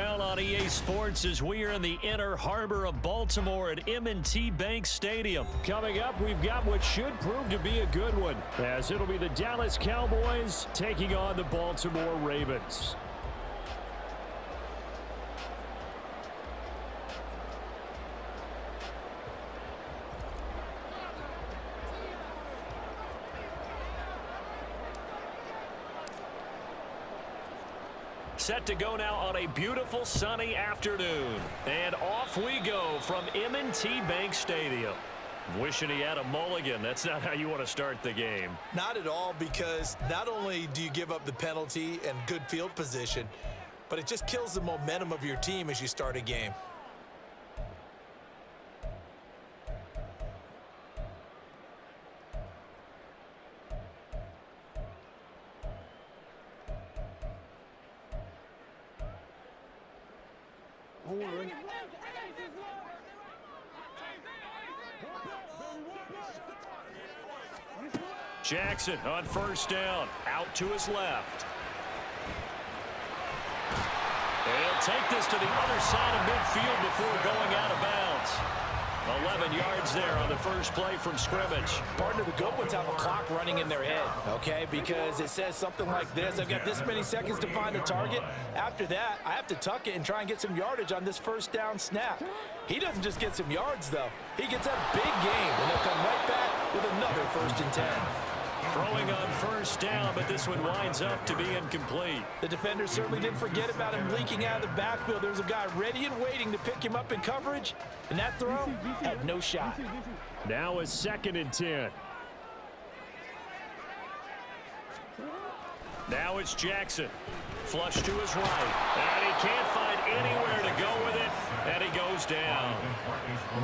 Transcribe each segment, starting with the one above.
now on EA Sports as we are in the inner harbor of Baltimore at M&T Bank Stadium. Coming up, we've got what should prove to be a good one, as it'll be the Dallas Cowboys taking on the Baltimore Ravens. Set to go now on a beautiful sunny afternoon. And off we go from M&T Bank Stadium. Wishing he had a mulligan. That's not how you want to start the game. Not at all, because not only do you give up the penalty and good field position, but it just kills the momentum of your team as you start a game. Jackson on first down, out to his left. He'll take this to the other side of midfield before going out of bounds. 11 yards there on the first play from scrimmage. Partner, the good ones have a clock running in their head, okay? Because it says something like this: I've got this many seconds to find the target. After that, I have to tuck it and try and get some yardage on this first down snap. He doesn't just get some yards, though. He gets a big gain, and he'll come right back with another 1st and 10. Throwing on first down, but this one winds up to be incomplete. The defender certainly didn't forget about him leaking out of the backfield. There's a guy ready and waiting to pick him up in coverage, and that throw had no shot. Now a 2nd and 10. Now it's Jackson. Flush to his right. And he can't find anywhere to go with it, and he goes down.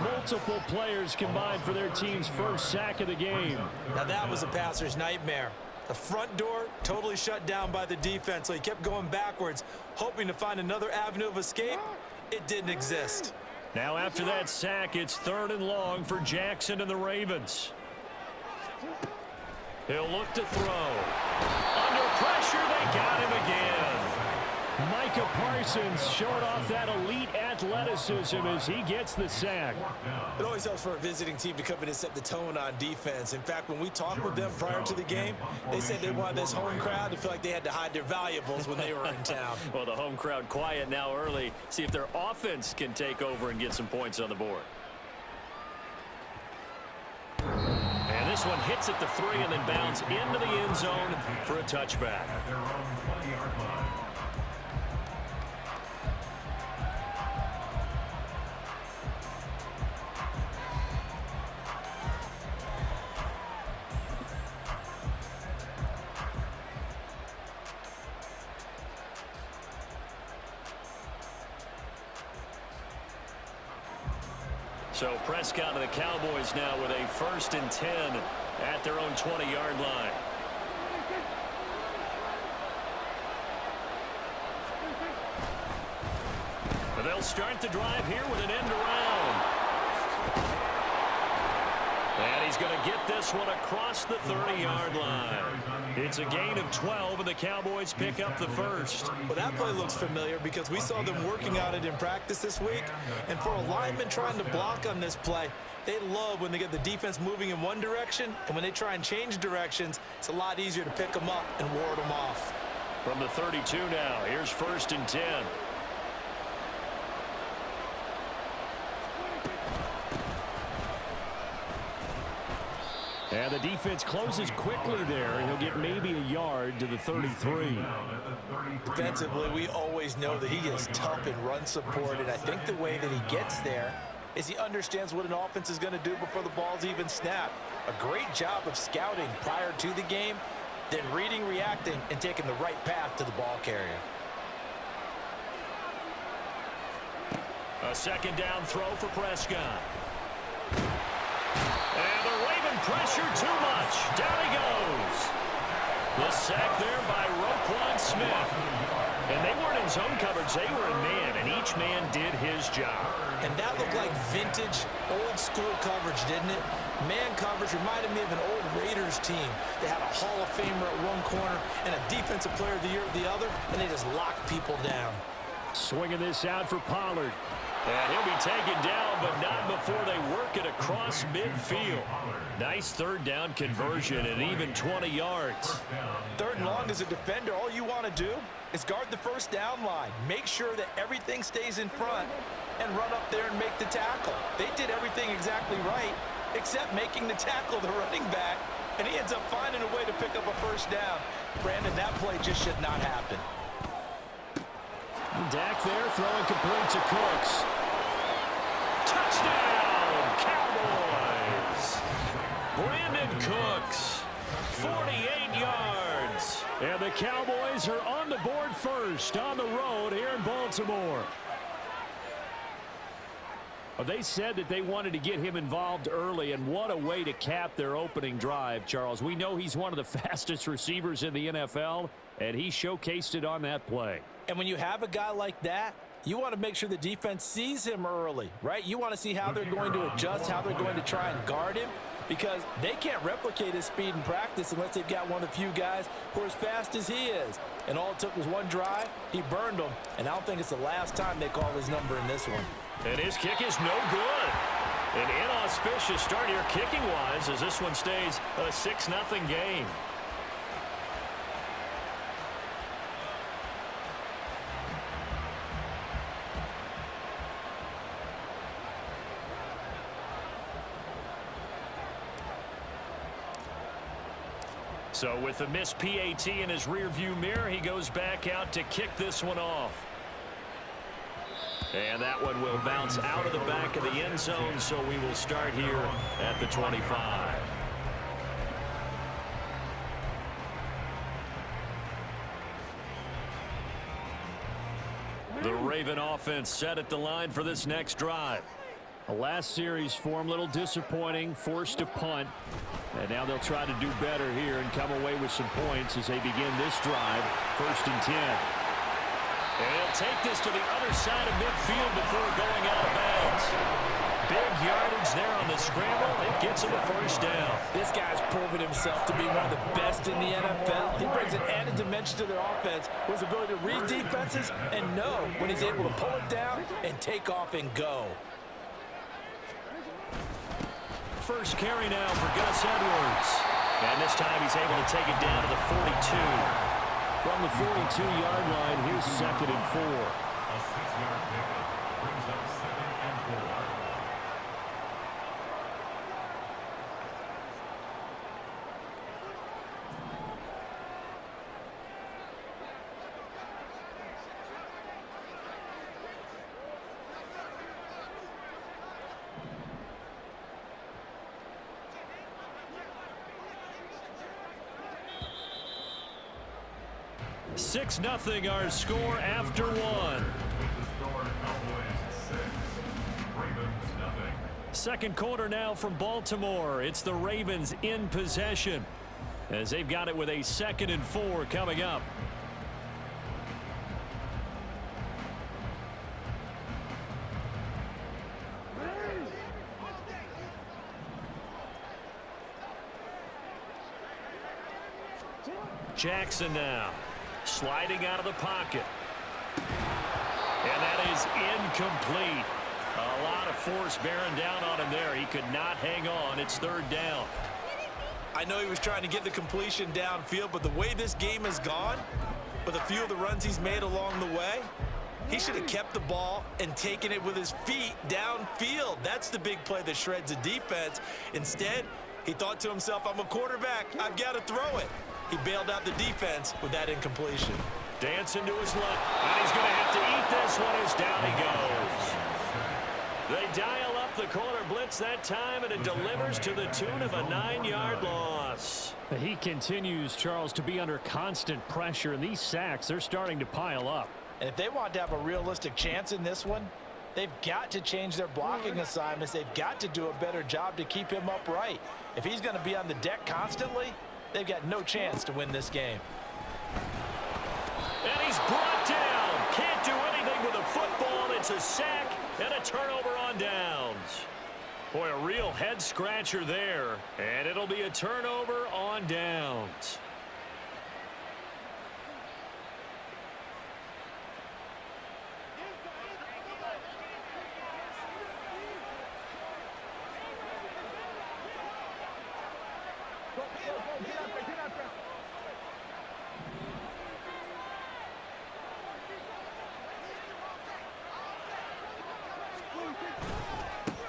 Multiple players combined for their team's first sack of the game. Now that was a passer's nightmare. The front door totally shut down by the defense, so he kept going backwards, hoping to find another avenue of escape. It didn't exist. Now after that sack, it's 3rd and long for Jackson and the Ravens. He'll look to throw. Under pressure, they got him again. Micah Parsons showing off that elite athleticism as he gets the sack. It always helps for a visiting team to come in and set the tone on defense. In fact, when we talked with them prior to the game, they said they wanted this home crowd to feel like they had to hide their valuables when they were in town. Well, the home crowd quiet now early. See if their offense can take over and get some points on the board. And this one hits at the 3 and then bounds into the end zone for a touchback. So Prescott and the Cowboys now with a 1st and 10 at their own 20-yard line. But they'll start the drive here with an end around. And he's going to get this one across the 30-yard line. It's a gain of 12, and the Cowboys pick up the first. Well, that play looks familiar because we saw them working on it in practice this week. And for a lineman trying to block on this play, they love when they get the defense moving in one direction, and when they try and change directions, it's a lot easier to pick them up and ward them off. From the 32 now, here's 1st and 10. And the defense closes quickly there, and he'll get maybe a yard to the 33. Defensively, we always know that he is tough in run support, and I think the way that he gets there is he understands what an offense is going to do before the ball's even snapped. A great job of scouting prior to the game, then reading, reacting, and taking the right path to the ball carrier. A 2nd down throw for Prescott. And the Raven pressure too much. Down he goes. The sack there by Roquan Smith. And they weren't in zone coverage. They were in man, and each man did his job. And that looked like vintage, old-school coverage, didn't it? Man coverage reminded me of an old Raiders team. They had a Hall of Famer at one corner and a Defensive Player of the Year at the other, and they just locked people down. Swinging this out for Pollard. And he'll be taken down, but not before they work it across midfield. Nice third down conversion and even 20 yards. Third and long as a defender, all you want to do is guard the first down line. Make sure that everything stays in front and run up there and make the tackle. They did everything exactly right except making the tackle the running back, and he ends up finding a way to pick up a first down. Brandon, that play just should not happen. Dak there throwing complete to Cooks. Touchdown, Cowboys! Brandon Cooks, 48 yards. And the Cowboys are on the board first on the road here in Baltimore. Well, they said that they wanted to get him involved early, and what a way to cap their opening drive, Charles. We know he's one of the fastest receivers in the NFL, and he showcased it on that play. And when you have a guy like that, you want to make sure the defense sees him early, right? You want to see how they're going to adjust, how they're going to try and guard him, because they can't replicate his speed in practice unless they've got one of the few guys who are as fast as he is. And all it took was one drive. He burned them, and I don't think it's the last time they call his number in this one. And his kick is no good. An inauspicious start here kicking-wise as this one stays a 6-0 game. So with the missed PAT in his rearview mirror, he goes back out to kick this one off. And that one will bounce out of the back of the end zone, so we will start here at the 25. The Raven offense set at the line for this next drive. The last series for him, a little disappointing, forced a punt. And now they'll try to do better here and come away with some points as they begin this drive, 1st and 10. And he'll take this to the other side of midfield before going out of bounds. Big yardage there on the scramble. It gets him a first down. This guy's proven himself to be one of the best in the NFL. He brings an added dimension to their offense with his ability to read defenses and know when he's able to pull it down and take off and go. First carry now for Gus Edwards. And this time he's able to take it down to the 42. From the 42-yard line, here's 2nd and 4. A 6-yard pickup brings up 2nd and 4. Six nothing our score after one. Second quarter now from Baltimore. It's the Ravens in possession as they've got it with a 2nd and 4 coming up. Jackson now sliding out of the pocket. And that is incomplete. A lot of force bearing down on him there. He could not hang on. It's 3rd down. I know he was trying to get the completion downfield, but the way this game has gone, with a few of the runs he's made along the way, he should have kept the ball and taken it with his feet downfield. That's the big play that shreds a defense. Instead, he thought to himself, I'm a quarterback. I've got to throw it. He bailed out the defense with that incompletion. Dancing to his left, and he's going to have to eat this one as down he goes. They dial up the corner blitz that time, and it delivers to the tune of a 9-yard loss. He continues, Charles, to be under constant pressure, and these sacks, they're starting to pile up. And if they want to have a realistic chance in this one, they've got to change their blocking assignments. They've got to do a better job to keep him upright. If he's going to be on the deck constantly, they've got no chance to win this game. And he's brought down. Can't do anything with a football. It's a sack and a turnover on downs. Boy, a real head scratcher there. And it'll be a turnover on downs.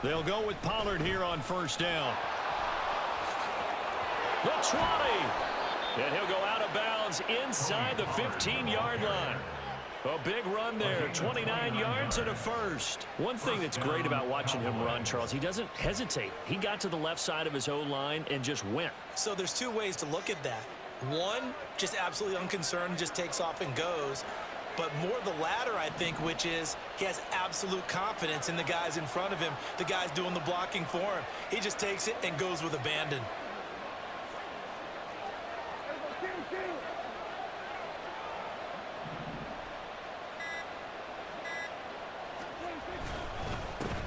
They'll go with Pollard here on first down. The 20. And he'll go out of bounds inside the 15-yard line. A big run there, 29 yards and a first. One thing that's great about watching him run, Charles, he doesn't hesitate. He got to the left side of his O-line and just went. So there's two ways to look at that. One, just absolutely unconcerned, just takes off and goes. But more the latter, I think, which is he has absolute confidence in the guys in front of him, the guys doing the blocking for him. He just takes it and goes with abandon.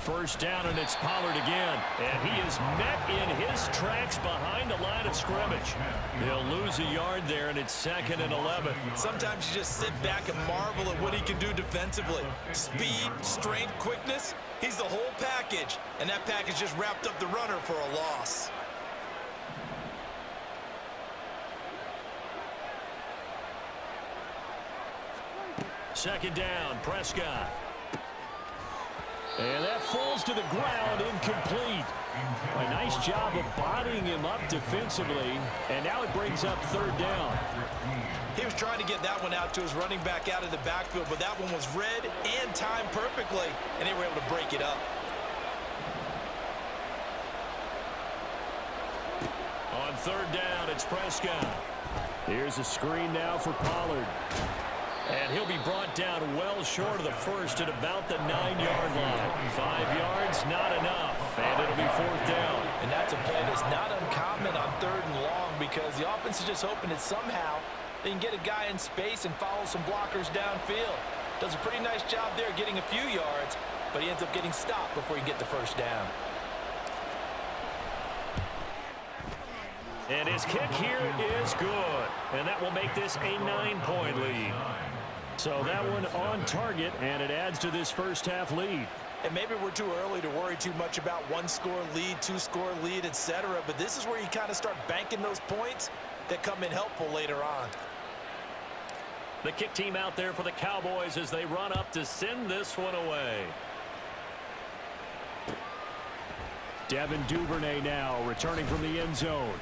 First down, and it's Pollard again. And he is met in his tracks behind the line of scrimmage. He'll lose a yard there, and it's 2nd and 11. Sometimes you just sit back and marvel at what he can do defensively. Speed, strength, quickness, he's the whole package. And that package just wrapped up the runner for a loss. Second down, Prescott. And that falls to the ground, incomplete. A nice job of bodying him up defensively, and now it brings up 3rd down. He was trying to get that one out to his running back out of the backfield, but that one was read and timed perfectly, and they were able to break it up. On 3rd down, it's Prescott. Here's a screen now for Pollard. And he'll be brought down well short of the first at about the 9-yard line. 5 yards, not enough. And it'll be 4th down. And that's a play that's not uncommon on 3rd and long because the offense is just hoping that somehow they can get a guy in space and follow some blockers downfield. Does a pretty nice job there getting a few yards, but he ends up getting stopped before he get the first down. And his kick here is good. And that will make this a 9-point lead. So that one on target, and it adds to this first half lead. And maybe we're too early to worry too much about 1-score lead, 2-score lead, etc. But this is where you kind of start banking those points that come in helpful later on. The kick team out there for the Cowboys as they run up to send this one away. Devin Duvernay now returning from the end zone.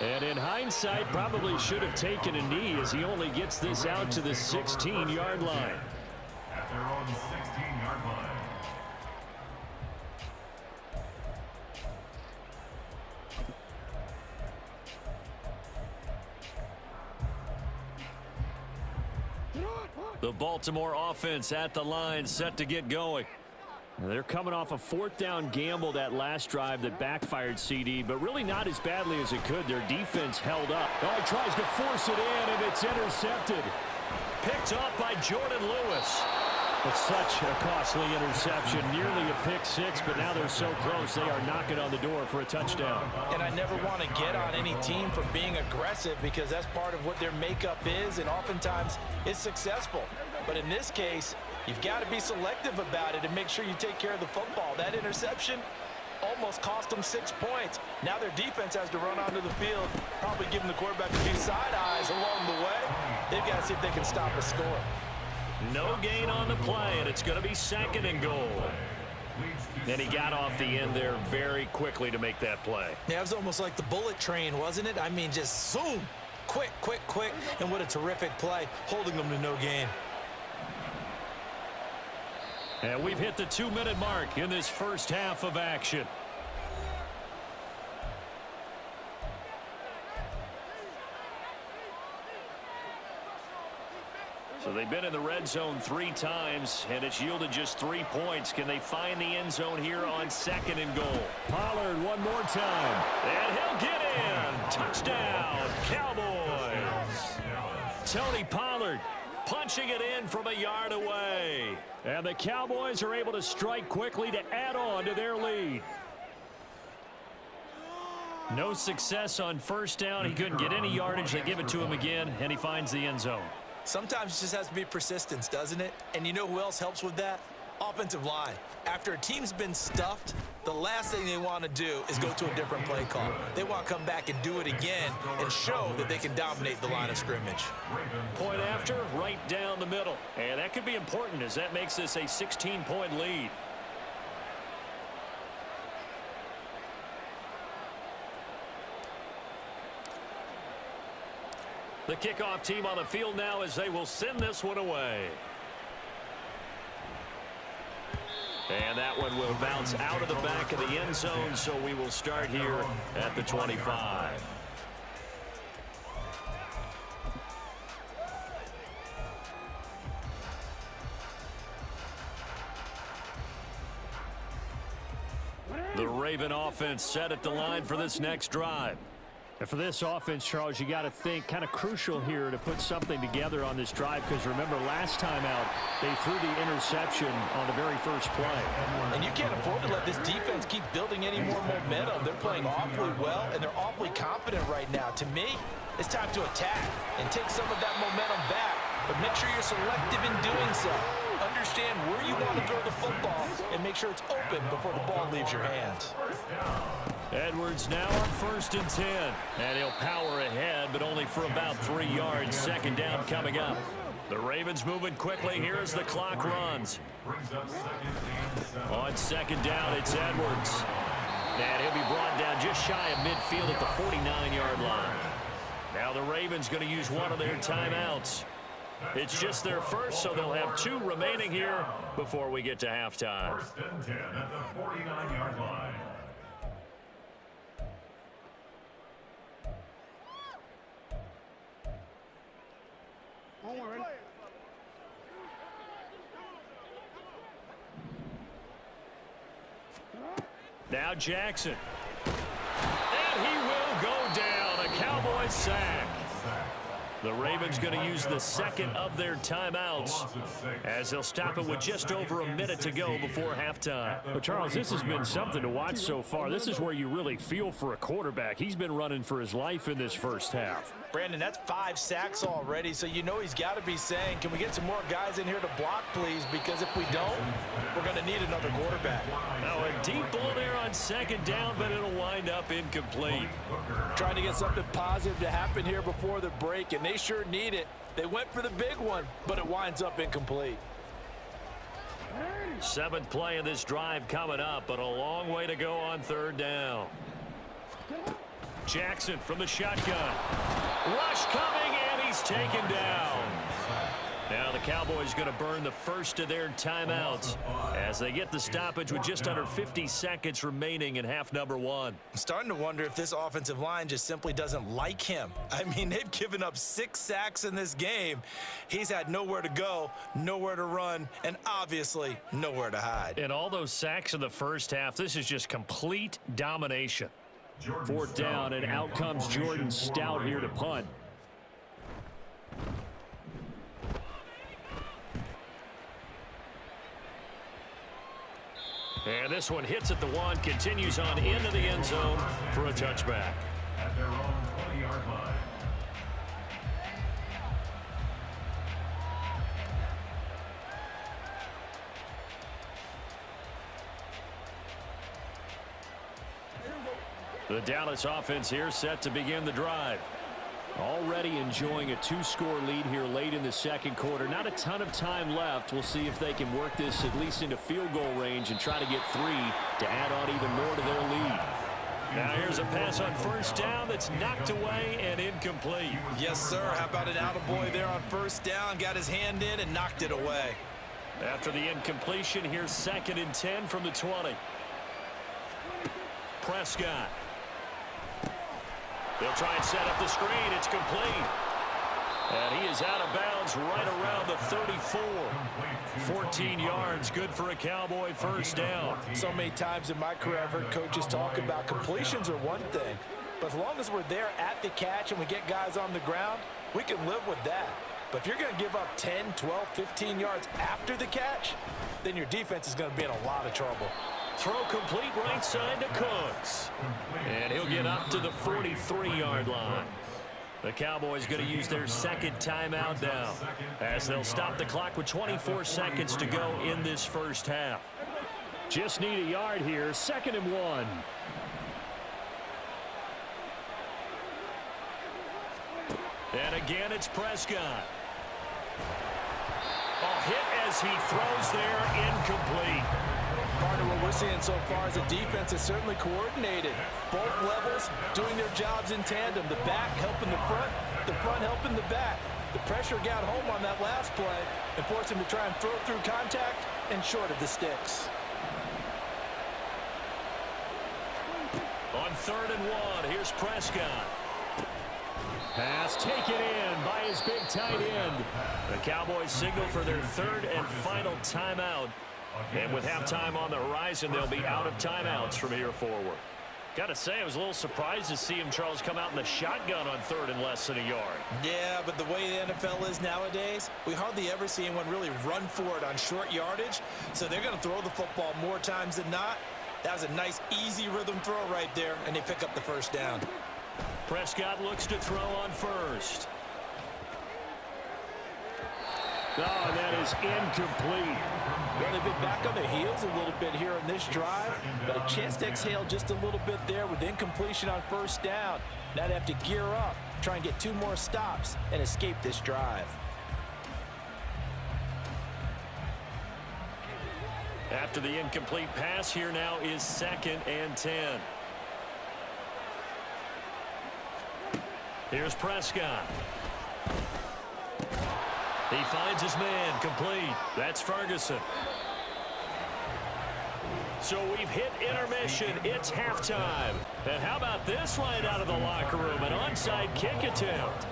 And in hindsight, probably should have taken a knee as he only gets this out to the 16-yard line. At their own 16-yard line. The Baltimore offense at the line, set to get going. They're coming off a 4th down gamble that last drive that backfired, CD, but really not as badly as it could. Their defense held up. Oh, he tries to force it in, and it's intercepted. Picked up by Jordan Lewis. It's such a costly interception, nearly a pick six, but now they're so close they are knocking on the door for a touchdown. And I never want to get on any team for being aggressive because that's part of what their makeup is, and oftentimes it's successful. But in this case, you've got to be selective about it and make sure you take care of the football. That interception almost cost them 6 points. Now their defense has to run onto the field, probably giving the quarterback a few side eyes along the way. They've got to see if they can stop a score. No gain on the play, and it's going to be 2nd and goal. And he got off the end there very quickly to make that play. Yeah, it was almost like the bullet train, wasn't it? I mean, just zoom, quick, quick, quick, and what a terrific play, holding them to no gain. And we've hit the 2-minute mark in this first half of action. So they've been in the red zone 3 times, and it's yielded just 3 points. Can they find the end zone here on 2nd and goal? Pollard one more time. And he'll get in. Touchdown, Cowboys. Tony Pollard Punching it in from a yard away. And the Cowboys are able to strike quickly to add on to their lead. No success on first down. He couldn't get any yardage. They give it to him again, and he finds the end zone. Sometimes it just has to be persistence, doesn't it? And you know who else helps with that? Offensive line. After a team's been stuffed, the last thing they want to do is go to a different play call. They want to come back and do it again and show that they can dominate the line of scrimmage. Point after, right down the middle. And that could be important as that makes this a 16-point lead. The kickoff team on the field now as they will send this one away. And that one will bounce out of the back of the end zone, so we will start here at the 25. The Raven offense set at the line for this next drive. And for this offense, Charles, you got to think kind of crucial here to put something together on this drive, because remember last time out they threw the interception on the very first play. And you can't afford to let this defense keep building any more momentum. They're playing awfully well, and they're awfully confident right now. To me, it's time to attack and take some of that momentum back, but make sure you're selective in doing so. Understand where you want to throw the football and make sure it's open before the ball leaves your hands. Edwards now on 1st and 10. And he'll power ahead, but only for about 3 yards. Second down coming up. The Ravens moving quickly here as the clock runs. On second down, it's Edwards. And he'll be brought down just shy of midfield at the 49-yard line. Now the Ravens going to use one of their timeouts. It's just their first, so they'll have 2 remaining here before we get to halftime. 1st and 10 at the 49-yard line. Now Jackson. And he will go down. A Cowboys sack. The Ravens going to use the second of their timeouts as they'll stop it with just over a minute to go before halftime. But Charles, this has been something to watch so far. This is where you really feel for a quarterback. He's been running for his life in this first half. Brandon, that's 5 sacks already, so you know he's got to be saying, can we get some more guys in here to block, please? Because if we don't, we're going to need another quarterback. Now a deep ball there on second down, but it'll wind up incomplete. Trying to get something positive to happen here before the break, and they sure need it. They went for the big one, but it winds up incomplete. 7th play of this drive coming up, but a long way to go on 3rd down. Jackson from the shotgun. Rush coming, and he's taken down. Now the Cowboys going to burn the first of their timeouts as they get the stoppage with just under 50 seconds remaining in half number 1. I'm starting to wonder if this offensive line just simply doesn't like him. I mean, they've given up 6 sacks in this game. He's had nowhere to go, nowhere to run, and obviously nowhere to hide. And all those sacks in the first half, this is just complete domination. 4th down, and out comes Jordan Stout here to punt. And this one hits at the 1, continues on into the end zone for a touchback. At their own 20-yard line. The Dallas offense here set to begin the drive. Already enjoying a 2-score lead here late in the second quarter. Not a ton of time left. We'll see if they can work this at least into field goal range and try to get 3 to add on even more to their lead. Now here's a pass on 1st down that's knocked away and incomplete. Yes, sir. How about an attaboy there on 1st down? Got his hand in and knocked it away. After the incompletion, here's 2nd and 10 from the 20. Prescott. They'll try and set up the screen. It's complete. And he is out of bounds right around the 34. 14 yards, good for a Cowboy 1st down. So many times in my career I've heard coaches talk about completions are one thing, but as long as we're there at the catch and we get guys on the ground, we can live with that. But if you're going to give up 10, 12, 15 yards after the catch, then your defense is going to be in a lot of trouble. Throw complete right side to Cooks. And he'll get up to the 43-yard line. The Cowboys going to use their 2nd timeout now as they'll stop the clock with 24 seconds to go in this first half. Just need a yard here. 2nd and 1. And again, it's Prescott. A hit as he throws there, incomplete. Partner, what we're seeing so far is the defense is certainly coordinated. Both levels doing their jobs in tandem. The back helping the front helping the back. The pressure got home on that last play and forced him to try and throw through contact and short of the sticks. On 3rd and 1, here's Prescott. Pass taken in by his big tight end. The Cowboys signal for their 3rd and final timeout. And with halftime on the horizon, they'll be out of timeouts from here forward. Got to say, I was a little surprised to see him, Charles, come out in the shotgun on 3rd and less than a yard. Yeah, but the way the NFL is nowadays, we hardly ever see anyone really run for it on short yardage. So they're going to throw the football more times than not. That was a nice, easy rhythm throw right there, and they pick up the first down. Prescott looks to throw on 1st. Oh, and that is incomplete. Well, they've been back on their heels a little bit here on this drive, but a chance to exhale just a little bit there with incompletion on 1st down. Now they have to gear up, try and get 2 more stops, and escape this drive. After the incomplete pass, here now is 2nd and 10. Here's Prescott. He finds his man, complete. That's Ferguson. So we've hit intermission. It's halftime. And how about this right out of the locker room? An onside kick attempt.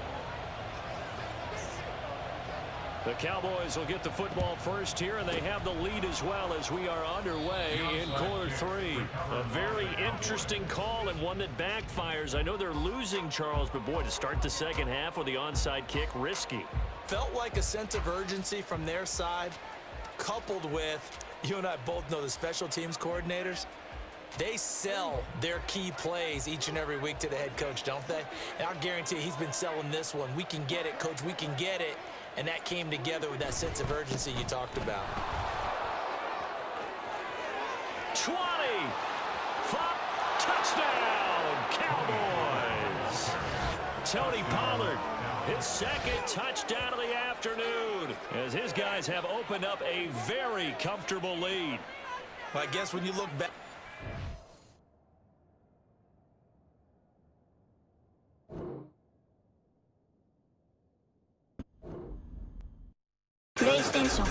The Cowboys will get the football first here, and they have the lead as well as we are underway in quarter 3. A very interesting call and one that backfires. I know they're losing, Charles, but boy, to start the second half with the onside kick, risky. Felt like a sense of urgency from their side, coupled with, you and I both know the special teams coordinators. They sell their key plays each and every week to the head coach, don't they? And I'll guarantee he's been selling this one. We can get it, coach, we can get it. And that came together with that sense of urgency you talked about. 20. Flop. Touchdown. Cowboys. Tony Pollard, his 2nd touchdown of the afternoon, as his guys have opened up a very comfortable lead. Well, I guess when you look back. PlayStation